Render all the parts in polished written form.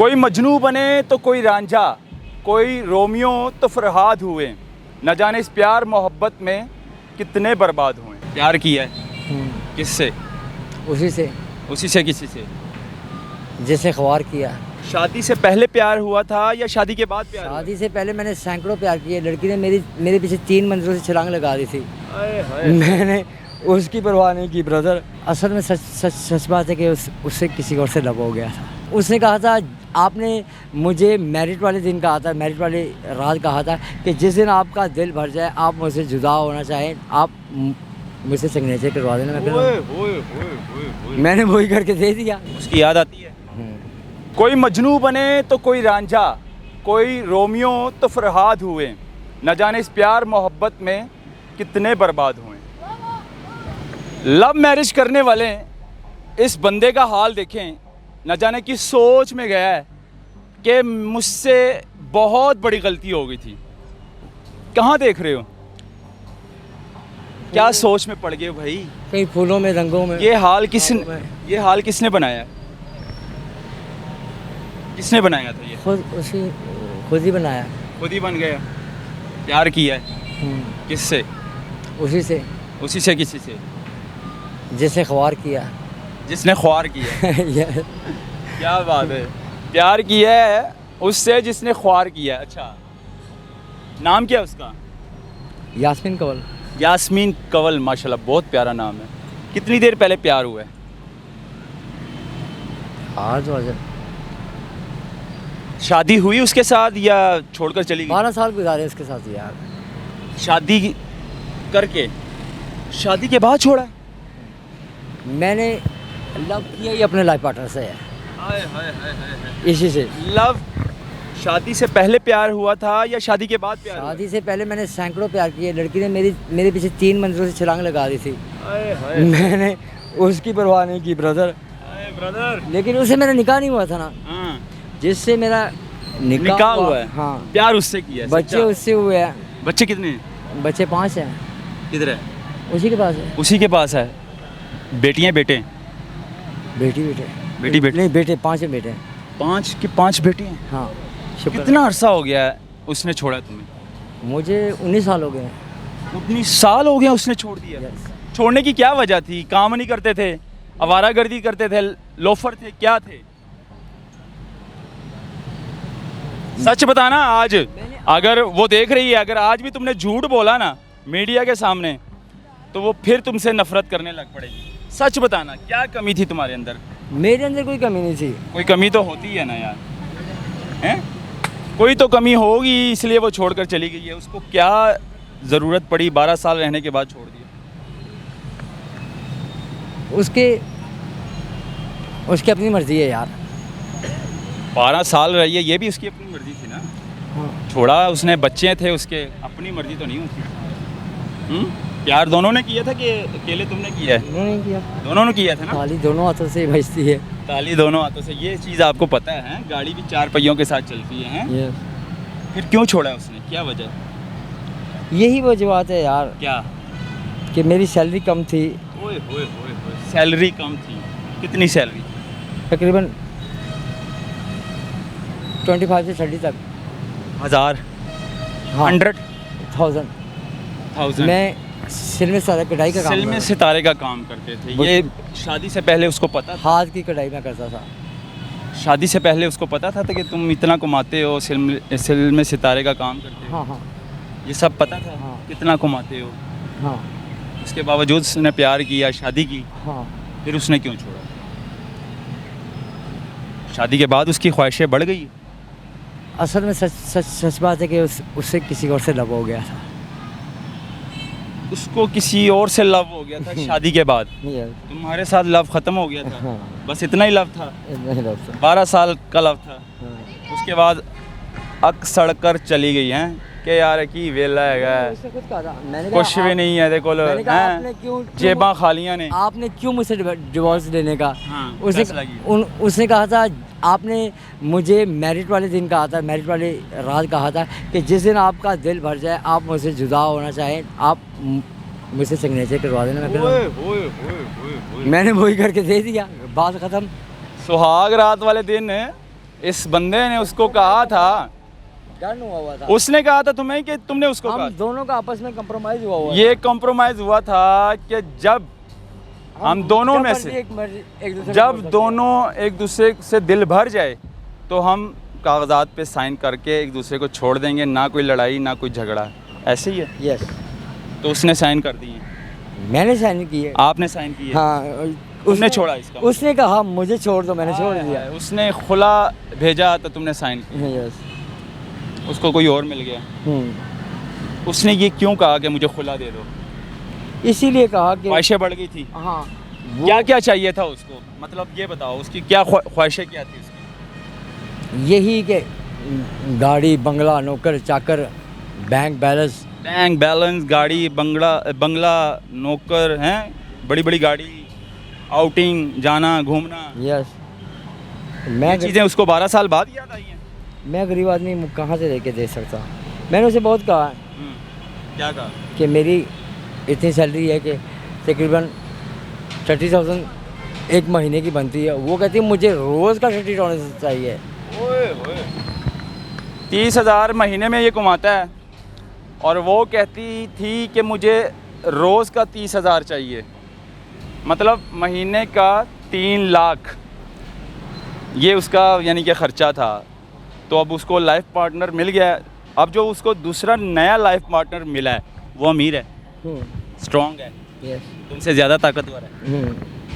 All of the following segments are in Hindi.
कोई मजनू बने तो कोई रांझा, कोई रोमियो तो फरहाद हुए, न जाने इस प्यार मोहब्बत में कितने बर्बाद हुए। प्यार किया है किससे? उसी से किसी से? जैसे ख्वार किया। शादी से पहले प्यार हुआ था या शादी के बाद प्यार? शादी से पहले मैंने सैकड़ों प्यार किए। लड़की ने मेरे पीछे 3 मंजिलों से छलांग लगा दी थी। मैंने उसकी परवाह नहीं की ब्रदर। असल में सच बात है कि उससे किसी और से लव हो गया था। उसने कहा था, आपने मुझे मैरिट वाले दिन कहा था, मैरिट वाले रात कहा था कि जिस दिन आपका दिल भर जाए, आप मुझसे जुदा होना चाहें, आप मुझसे सिग्नेचर करवा देना। मैंने वही करके दे दिया। उसकी याद आती है। कोई मजनू बने तो कोई रांझा, कोई रोमियो तो फरहाद हुए, न जाने इस प्यार मोहब्बत में कितने बर्बाद हुए। लव मैरिज करने वाले इस बंदे का हाल देखें, न जाने किस सोच में गया है कि मुझसे बहुत बड़ी गलती हो गई थी। कहाँ देख रहे हो? क्या सोच में पड़ गए हो भाई? कई फूलों में, रंगों में। ये हाल किसने बनाया? किसने बनाया था ये? खुद ही बनाया। खुद ही बन गया। प्यार किया है किससे? उसी से किसी से? जैसे ख्वार किया। जिसने ख्वार किया। क्या बात है। प्यार किया है उससे जिसने ख्वार किया। अच्छा, नाम क्या है उसका? यास्मीन कंवल। यास्मीन कंवल, माशाल्लाह बहुत प्यारा नाम है। कितनी देर पहले प्यार हुआ है? आज शादी हुई उसके साथ या छोड़कर चली गई? 12 साल गुजारे उसके साथ यार। शादी करके, शादी के बाद छोड़ा? मैंने लव किया ही अपने लाइफ पार्टनर से है। इसी से लव। शादी से पहले प्यार हुआ था या शादी के बाद प्यार? शादी से पहले मैंने सैकड़ों प्यार किए। लड़की ने मेरे पीछे 3 मंजिलों से छलांग लगा दी थी। मैंने उसकी परवाह नहीं की ब्रदर। लेकिन उससे मेरा निकाह नहीं हुआ था ना। जिससे मेरा निकाह हुआ है। हाँ, प्यार उससे किया। बच्चे उससे हुए हैं। बच्चे कितने हैं? बच्चे 5 हैं। किधर है? उसी के पास है। उसी के पास है। बेटियां बेटे? बेटी नहीं, बेटे 5 हैं बेटे। 5 बेटी हैं। हाँ। कितना अरसा हो गया है उसने छोड़ा तुम्हें? मुझे 19 साल हो गए। 19 साल हो गए उसने छोड़ दिया? छोड़ने की क्या वजह थी? काम नहीं करते थे, आवारागर्दी करते थे, लोफर थे, क्या थे? सच बताना। आज अगर वो देख रही है, अगर आज भी तुमने झूठ बोला ना मीडिया के सामने, तो वो फिर तुमसे नफरत करने लग पड़ेगी। सच बताना, क्या कमी थी तुम्हारे अंदर? मेरे अंदर कोई कमी नहीं थी। कोई कमी तो होती है ना यार, हैं? कोई तो कमी होगी, इसलिए वो छोड़कर चली गई है। उसको क्या ज़रूरत पड़ी 12 साल रहने के बाद छोड़ दिया? उसकी अपनी मर्जी है यार। 12 साल रही है, ये भी उसकी अपनी मर्जी थी ना। हाँ। छोड़ा उसने, बच्चे थे उसके, अपनी मर्जी तो नहीं होती। प्यार दोनों ने किया था कि अकेले तुमने किया है? नहीं किया, दोनों ने किया था ना। ताली दोनों हाथों से बजती है। ताली दोनों हाथों से, ये चीज़ आपको पता है? गाड़ी भी 4 पहियों के साथ चलती है। फिर क्यों छोड़ा उसने? क्या वजह? यही वजह है यार। क्या? कि मेरी सैलरी कम थी। ओए सैलरी कम थी? कितनी सैलरी? तकरीबन 25 से 30 तक। 1000? हाँ। 100,000? मैं सिल में कढ़ाई का काम। सिल में सितारे का काम करते थे। ये शादी से पहले उसको पता था? हाथ की कढ़ाई में करता था। शादी से पहले उसको पता था कि तुम इतना कमाते हो, सिल में सितारे का काम करते हो? हाँ। ये सब पता था? हाँ। कितना कमाते हो? हाँ। उसके बावजूद उसने प्यार किया, शादी की। हाँ। फिर उसने क्यों छोड़ा? शादी के बाद उसकी ख्वाहिशें बढ़ गई? असल में सच बात है कि उससे किसी और से लव हो गया था। उसको किसी और से लव हो गया था शादी के बाद? तुम्हारे साथ लव ख़त्म हो गया था? हाँ। बस इतना ही लव था? 12 साल का लव था। हाँ। उसके बाद अक सड़कर चली गई हैं कि यार की वेला है, कुछ भी नहीं है, देखो जेबा खालियां ने। आपने क्यों मुझसे डिवोर्स लेने का? हाँ, उसने कहा था, आपने मुझे मैरिट वाले दिन कहा था, मैरिट वाले रात कहा था कि जिस दिन आपका दिल भर जाए, आप मुझसे जुदा होना चाहें, आप मुझसे सिग्नेचर करवा देना। मैंने वही करके दे दिया, बात ख़त्म। सुहाग रात वाले दिन इस बंदे ने उसको कहा था, डन हुआ था। उसने कहा था तुम्हें कि तुमने उसको कहा? हम दोनों का आपस में कंप्रोमाइज हुआ हुआ ये कंप्रोमाइज हुआ था कि जब हम दोनों में से जब दोनों एक दूसरे से दिल भर जाए तो हम कागजात पे साइन करके एक दूसरे को छोड़ देंगे, ना कोई लड़ाई ना कोई झगड़ा। ऐसे ही है। यस, तो उसने साइन कर दिए, मैंने साइन किए। आपने साइन किए? हाँ, उसने छोड़ा इसका? उसने कहा मुझे छोड़ दो, मैंने छोड़ दिया। उसने खुला भेजा तो तुमने साइन किया। यस। उसको कोई और मिल गया। उसने ये क्यों कहा कि मुझे खुला दे दो? इसीलिए कहा कि ख्वाहिशें बढ़ गई थी। हाँ, क्या क्या चाहिए था उसको, मतलब ये बताओ उसकी क्या ख्वाहिशें क्या थी उसकी? यही कि गाड़ी, बंगला, नौकर चाकर, बैंक बैलेंस, गाड़ी, बंगला, नौकर हैं, बड़ी बड़ी गाड़ी, आउटिंग, जाना घूमना। यस। ये चीज़ें उसको 12 साल बाद याद आई हैं। मैं गरीब आदमी कहाँ से लेके दे सकता। मैंने उसे बहुत कहा क्या कहा? कि मेरी इतनी सैलरी है कि तकरीबन 30,000 एक महीने की बनती है। वो कहती है मुझे रोज़ का 30,000 चाहिए। 30,000 महीने में ये कमाता है और वो कहती थी कि मुझे रोज़ का 30,000 चाहिए, मतलब महीने का 3 लाख ये उसका यानी कि ख़र्चा था। तो अब उसको लाइफ पार्टनर मिल गया है। अब जो उसको दूसरा नया लाइफ पार्टनर मिला है वो अमीर है, स्ट्रॉन्ग है, तुमसे ज़्यादा ताकतवर है,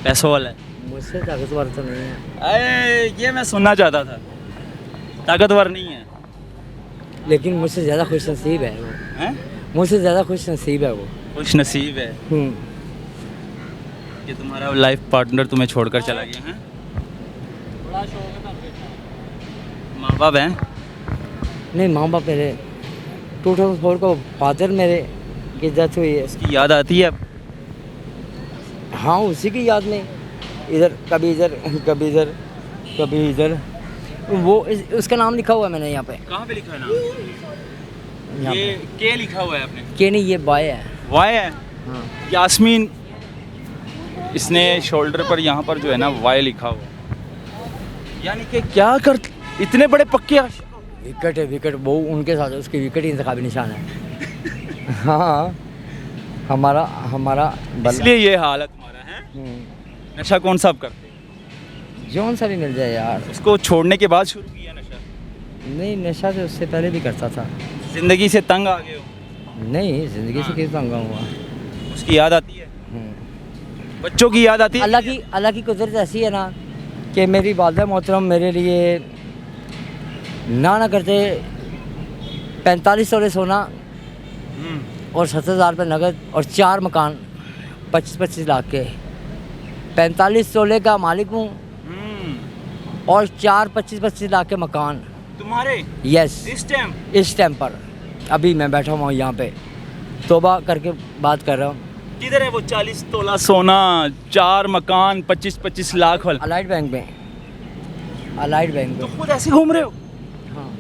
पैसों वाला है। मुझसे ताकतवर तो नहीं है। अरे ये मैं सुनना चाहता था, ताकतवर नहीं है लेकिन मुझसे ज़्यादा खुश नसीब है वो। हैं? मुझसे ज़्यादा खुश नसीब है वो। खुश नसीब है कि तुम्हारा लाइफ पार्टनर तुम्हें छोड़कर चला गया है। माँ बाप हैं? नहीं, माँ बाप मेरे 2004 को फादर मेरे की डेथ हुई है। उसकी याद आती है? हाँ, उसी की याद में इधर कभी इधर कभी इधर कभी इधर। वो उसका नाम लिखा हुआ है मैंने यहाँ पे। कहाँ पे लिखा है नाम? ये के लिखा हुआ है आपने? के नहीं, ये बाय है। वाई है? हाँ। यास्मीन, इसने शोल्डर पर यहाँ पर जो है ना वाई लिखा हुआ, यानी कि क्या कर इतने बड़े पक्के विकेट है, विकेट वो उनके साथ है, उसकी विकेट ही इंतखाबी निशान है। हाँ, हमारा इसलिए ये हाल है तुम्हारा है। नशा कौन सा आप करते? जौन सा भी मिल जाए यार। उसको छोड़ने के बाद शुरू किया नशा? नहीं, नशा तो उससे पहले भी करता था। जिंदगी से तंग आ गए हो? नहीं, जिंदगी से किस तंग हुआ। उसकी याद आती है, बच्चों की याद आती है। अल्लाह की कुदरत ऐसी है ना कि मेरी वालिदा मोहतरम मेरे लिए ना करते 45 तोले सोना और 70,000 रुपये नगद और 4 मकान 25-25 लाख के। 45 तोले का मालिक हूँ और 4 25-25 लाख के मकान तुम्हारे। यस, इस टाइम पर अभी मैं बैठा हुआ हूँ यहाँ पे, तौबा करके बात कर रहा हूँ। किधर है वो 40 तोला सोना, 4 मकान, 25-25 लाख वाला? अलाइड बैंक में। अलाइड बैंक में। तो खुद ऐसे घूम रहे हो? हाँ।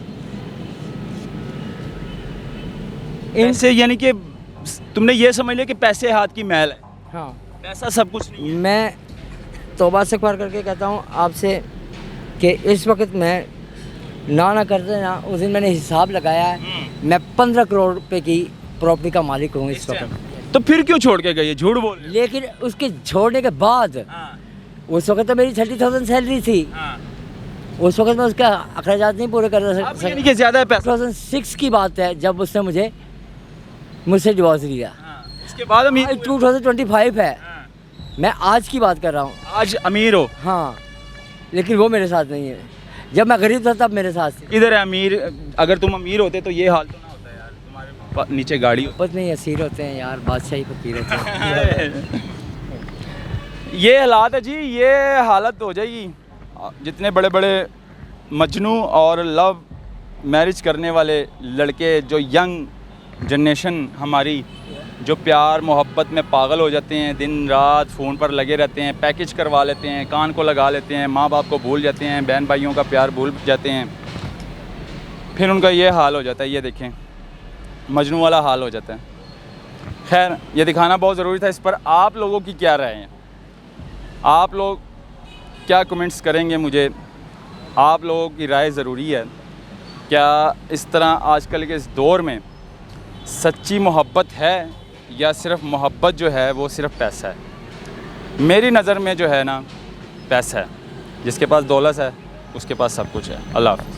इनसे यानी कि तुमने ये समझ लिया कि पैसे हाथ की मैल है। हाँ, पैसा सब कुछ नहीं है। मैं तौबा से ख्वार करके कहता हूँ आपसे कि इस वक्त मैं ना करते ना, उस दिन मैंने हिसाब लगाया है, मैं 15 करोड़ रुपए की प्रॉपर्टी का मालिक हूँ इस वक्त। तो फिर क्यों छोड़ के गए? झूठ बोल रहे हो। लेकिन उसके छोड़ने के बाद उस वक्त तो मेरी 30,000 सैलरी थी। उस वक्त मैं उसका अखराजात नहीं पूरे कर सकता, यानी कि ज़्यादा पैसा। 2006 की बात है जब उसने मुझसे डिवोर्स लिया। उसके बाद अमीर 2025 है, मैं आज की बात कर रहा हूँ। आज अमीर हो? हाँ, लेकिन वो मेरे साथ नहीं है। जब मैं गरीब था तब मेरे साथ थी। इधर है अमीर। अगर तुम अमीर होते तो ये हाल तो ना होता यार, तुम्हारे नीचे गाड़ी होती। पत नहीं, असीर होते हैं यार, बादशाही फकीर होते हैं। ये हालात है जी, ये हालत हो जाएगी। जितने बड़े बड़े मजनू और लव मैरिज करने वाले लड़के, जो यंग जनरेशन हमारी, जो प्यार मोहब्बत में पागल हो जाते हैं, दिन रात फ़ोन पर लगे रहते हैं, पैकेज करवा लेते हैं, कान को लगा लेते हैं, माँ बाप को भूल जाते हैं, बहन भाइयों का प्यार भूल जाते हैं, फिर उनका ये हाल हो जाता है। ये देखें, मजनू वाला हाल हो जाता है। खैर, ये दिखाना बहुत ज़रूरी था। इस पर आप लोगों की क्या राय है? आप लोग क्या कमेंट्स करेंगे मुझे आप लोगों की राय ज़रूरी है। क्या इस तरह आजकल के इस दौर में सच्ची मोहब्बत है या सिर्फ मोहब्बत जो है वो सिर्फ पैसा है? मेरी नज़र में जो है ना पैसा है, जिसके पास दौलत है उसके पास सब कुछ है। अल्लाह हाफ़िज़।